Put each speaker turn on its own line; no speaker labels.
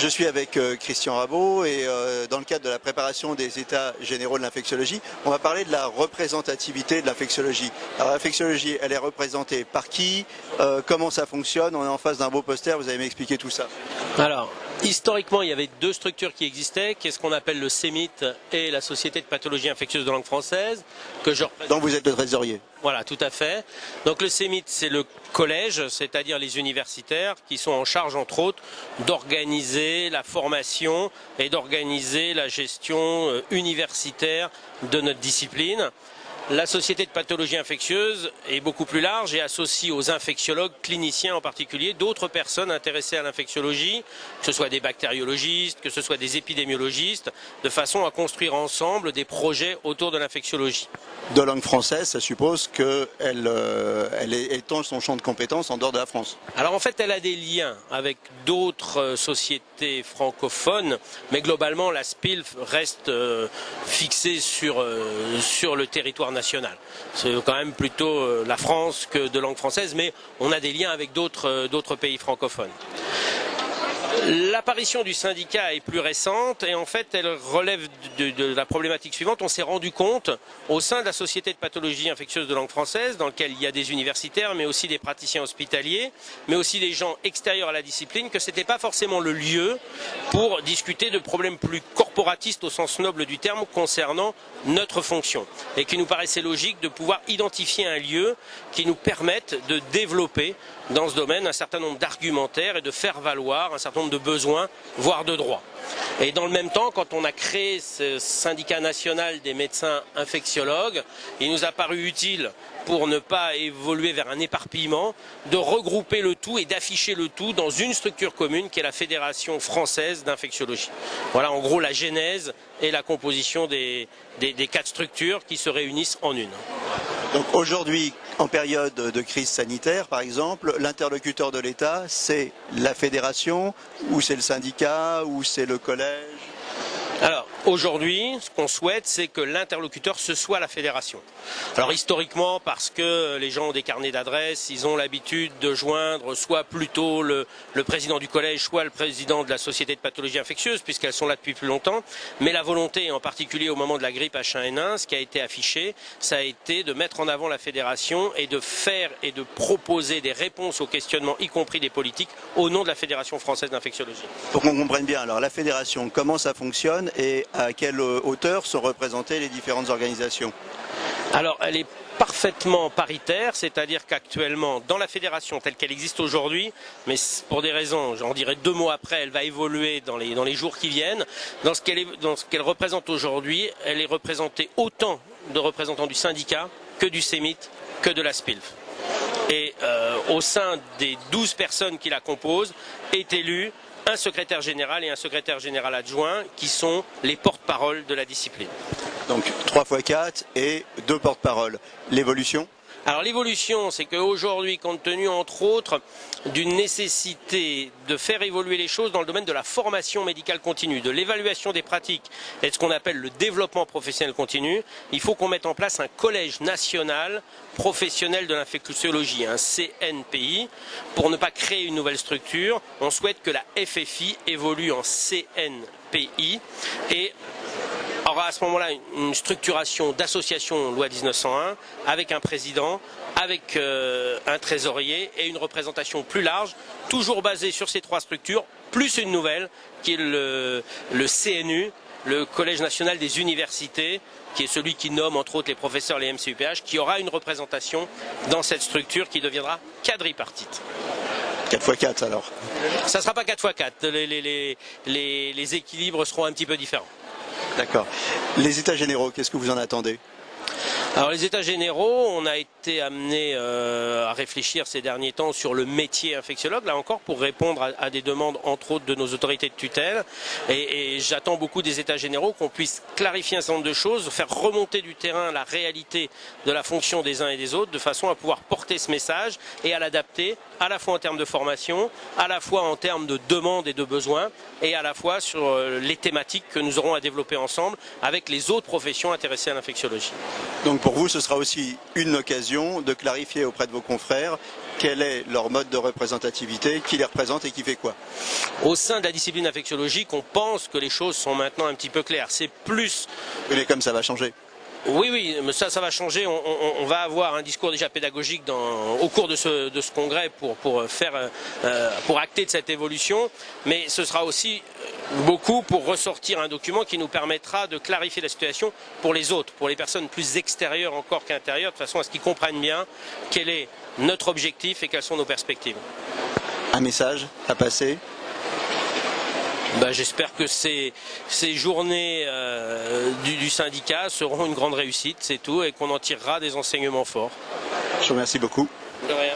Je suis avec Christian Rabot et dans le cadre de la préparation des états généraux de l'infectiologie, on va parler de la représentativité de l'infectiologie. Alors l'infectiologie, elle est représentée par qui? Comment ça fonctionne? On est en face d'un beau poster, vous allez m'expliquer tout ça.
Alors, historiquement, il y avait deux structures qui existaient, qui est ce qu'on appelle le CEMIT et la Société de pathologie infectieuse de langue française, que je représente.
Donc vous êtes le trésorier.
Voilà, tout à fait. Donc le CEMIT, c'est le collège, c'est-à-dire les universitaires, qui sont en charge, entre autres, d'organiser la formation et d'organiser la gestion universitaire de notre discipline. La Société de pathologie infectieuse est beaucoup plus large et associe aux infectiologues, cliniciens en particulier, d'autres personnes intéressées à l'infectiologie, que ce soit des bactériologistes, que ce soit des épidémiologistes, de façon à construire ensemble des projets autour de l'infectiologie.
De langue française, ça suppose qu'elle étend son champ de compétences en dehors de la France.
Alors en fait, elle a des liens avec d'autres sociétés francophones, mais globalement, la SPILF reste fixée sur le territoire national. C'est quand même plutôt la France que de langue française, mais on a des liens avec d'autres pays francophones. L'apparition du syndicat est plus récente et en fait elle relève de la problématique suivante. On s'est rendu compte au sein de la Société de pathologie infectieuse de langue française, dans laquelle il y a des universitaires mais aussi des praticiens hospitaliers, mais aussi des gens extérieurs à la discipline, que ce n'était pas forcément le lieu pour discuter de problèmes plus corporatistes au sens noble du terme concernant notre fonction. Et qu'il nous paraissait logique de pouvoir identifier un lieu qui nous permette de développer dans ce domaine un certain nombre d'argumentaires et de faire valoir un certain nombre de besoins, voire de droits. Et dans le même temps, quand on a créé ce syndicat national des médecins infectiologues, il nous a paru utile, pour ne pas évoluer vers un éparpillement, de regrouper le tout et d'afficher le tout dans une structure commune qui est la Fédération française d'infectiologie. Voilà en gros la genèse et la composition des quatre structures qui se réunissent en une.
Donc aujourd'hui, en période de crise sanitaire, par exemple, l'interlocuteur de l'État, c'est la fédération, ou c'est le syndicat, ou c'est le collège?
Alors, aujourd'hui, ce qu'on souhaite, c'est que l'interlocuteur, ce soit la fédération. Alors, historiquement, parce que les gens ont des carnets d'adresses, ils ont l'habitude de joindre soit plutôt le président du collège, soit le président de la Société de pathologie infectieuse, puisqu'elles sont là depuis plus longtemps. Mais la volonté, en particulier au moment de la grippe H1N1, ce qui a été affiché, ça a été de mettre en avant la fédération et de faire et de proposer des réponses aux questionnements, y compris des politiques, au nom de la Fédération française d'infectiologie.
Pour qu'on comprenne bien, alors la fédération, comment ça fonctionne et à quelle hauteur sont représentées les différentes organisations?
Alors, elle est parfaitement paritaire, c'est-à-dire qu'actuellement, dans la fédération telle qu'elle existe aujourd'hui, mais pour des raisons, j'en dirai deux mots après, elle va évoluer dans les jours qui viennent. Dans ce qu'elle représente aujourd'hui, elle est représentée autant de représentants du syndicat que du CEMIT, que de la SPILF. Et au sein des 12 personnes qui la composent, est élu un secrétaire général et un secrétaire général adjoint qui sont les porte-parole de la discipline.
Donc 3 x 4 et 2 porte-parole. L'évolution?
Alors l'évolution, c'est qu'aujourd'hui, compte tenu entre autres d'une nécessité de faire évoluer les choses dans le domaine de la formation médicale continue, de l'évaluation des pratiques et de ce qu'on appelle le développement professionnel continu, il faut qu'on mette en place un collège national professionnel de l'infectiologie, un CNPI. Pour ne pas créer une nouvelle structure, on souhaite que la FFI évolue en CNPI et aura à ce moment-là une structuration d'association loi 1901 avec un président, avec un trésorier et une représentation plus large, toujours basée sur ces 3 structures, plus une nouvelle qui est le CNU, le Collège national des universités, qui est celui qui nomme entre autres les professeurs, les MCUPH, qui aura une représentation dans cette structure qui deviendra quadripartite.
4 x 4 alors?
Ça ne sera pas 4 x 4, les équilibres seront un petit peu différents.
D'accord. Les états généraux, qu'est-ce que vous en attendez?
Alors les états généraux, on a été amené à réfléchir ces derniers temps sur le métier infectiologue, là encore pour répondre à des demandes entre autres de nos autorités de tutelle et j'attends beaucoup des états généraux qu'on puisse clarifier un certain nombre de choses, faire remonter du terrain la réalité de la fonction des uns et des autres de façon à pouvoir porter ce message et à l'adapter à la fois en termes de formation, à la fois en termes de demandes et de besoins et à la fois sur les thématiques que nous aurons à développer ensemble avec les autres professions intéressées à l'infectiologie.
Donc pour vous, ce sera aussi une occasion de clarifier auprès de vos confrères quel est leur mode de représentativité, qui les représente et qui fait quoi?
Au sein de la discipline infectiologique, on pense que les choses sont maintenant un petit peu claires. C'est plus...
Mais comme ça va changer.
Oui, mais ça va changer. On va avoir un discours déjà pédagogique au cours de ce congrès pour acter de cette évolution. Mais ce sera aussi beaucoup pour ressortir un document qui nous permettra de clarifier la situation pour les autres, pour les personnes plus extérieures encore qu'intérieures, de façon à ce qu'ils comprennent bien quel est notre objectif et quelles sont nos perspectives.
Un message à passer?
J'espère que ces journées du syndicat seront une grande réussite, c'est tout, et qu'on en tirera des enseignements forts.
Je vous remercie beaucoup.
De rien.